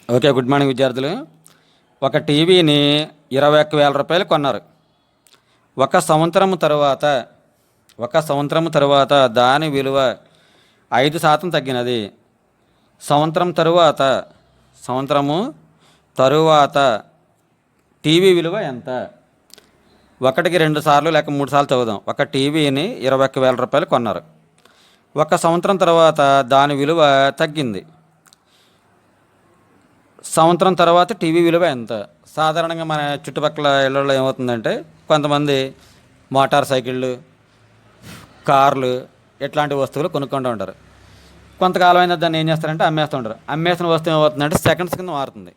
Okay, good morning విద్యార్థులు. ఒక టీవీని 21,000 రూపాయలు కొన్నారు. ఒక సంవత్సరం తరువాత దాని విలువ 5% తగ్గినది. సంవత్సరము తరువాత టీవీ విలువ ఎంత? ఒకటికి 2 సార్లు లేక 3 సార్లు చదువుదాం. ఒక టీవీని 21,000 రూపాయలు కొన్నారు. ఒక సంవత్సరం తర్వాత దాని విలువ తగ్గింది. సంవత్సరం తర్వాత టీవీ విలువ ఎంత? సాధారణంగా మన చుట్టుపక్కల ఇళ్ళల్లో ఏమవుతుందంటే, కొంతమంది మోటార్ సైకిళ్ళు, కార్లు ఇట్లాంటి వస్తువులు కొనుక్కుంటూ ఉంటారు. కొంతకాలం అయినా దాన్ని ఏం చేస్తారంటే అమ్మేస్తూ ఉంటారు. అమ్మేసిన వస్తువు ఏమవుతుందంటే సెకండ్స్ కింద మారుతుంది.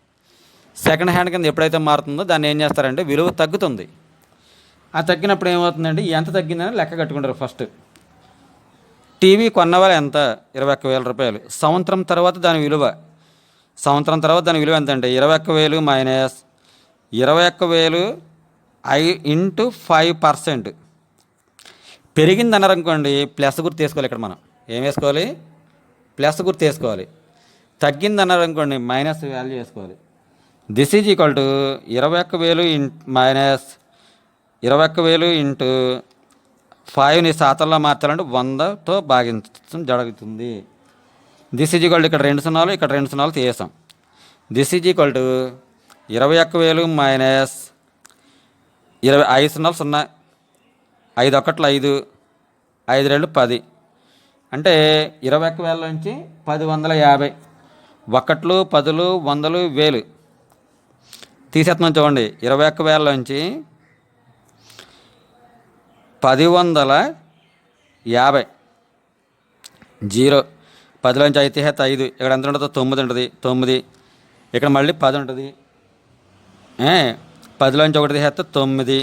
సెకండ్ హ్యాండ్ కింద ఎప్పుడైతే మారుతుందో దాన్ని ఏం చేస్తారంటే విలువ తగ్గుతుంది. ఆ తగ్గినప్పుడు ఏమవుతుందంటే ఎంత తగ్గిందని లెక్క కట్టుకుంటారు. ఫస్ట్ టీవీ కొన్నవాళ్ళు ఎంత? 21,000 రూపాయలు. సంవత్సరం తర్వాత దాని విలువ ఎంత అంటే 21,000 మైనస్ 21,000 ఇంటూ 5%. పెరిగింది అన్నారనుకోండి, ప్లస్ గుర్తు తీసుకోవాలి. ఇక్కడ మనం ఏం వేసుకోవాలి? ప్లస్ గుర్తు వేసుకోవాలి. తగ్గింది అన్నారనుకోండి, మైనస్ వాల్యూ వేసుకోవాలి. This is equal to 21,000 minus 21,000 into 5ని శాతంలో మార్చాలంటే 100తో భాగించడం జరుగుతుంది. దిస్ ఈజ్ ఈక్వల్ టు ఇక్కడ 2 సున్నాలు, ఇక్కడ 2 సున్నాలు తీసాం. This is equal to 21,000 minus 5 సున్నాలు 0, 5 ఒకట్లు 5, 5 2 10. అంటే 21,000 నుంచి 10,150. ఒకట్లు, 10లు, 100లు, 1000 తీసేస్తున్నాం. చూడండి, 21,000 నుంచి 10,150 0. 10లోంచి 5 తీసేస్తే 5. ఇక్కడ ఎంత ఉంటుందో 9 ఉంటుంది. 9. ఇక్కడ మళ్ళీ 10 ఉంటుంది. 10లోంచి 1 తీసేస్తే 9.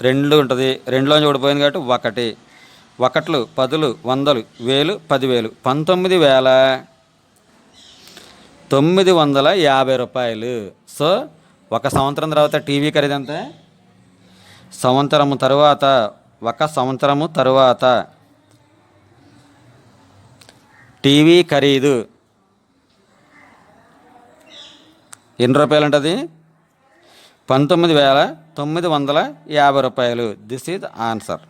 2 ఉంటుంది. 2లోంచి 1 పోయింది కాబట్టి 1. ఒకట్లు, 10లు, 100లు, 1000, 10,000. 19,950 రూపాయలు. సో ఒక సంవత్సరం తర్వాత టీవీ ఖరీదు ఎంత? ఒక సంవత్సరము తరువాత టీవీ ఖరీదు ఎన్ని రూపాయలు ఉంటుంది? 19,950 రూపాయలు. This is answer.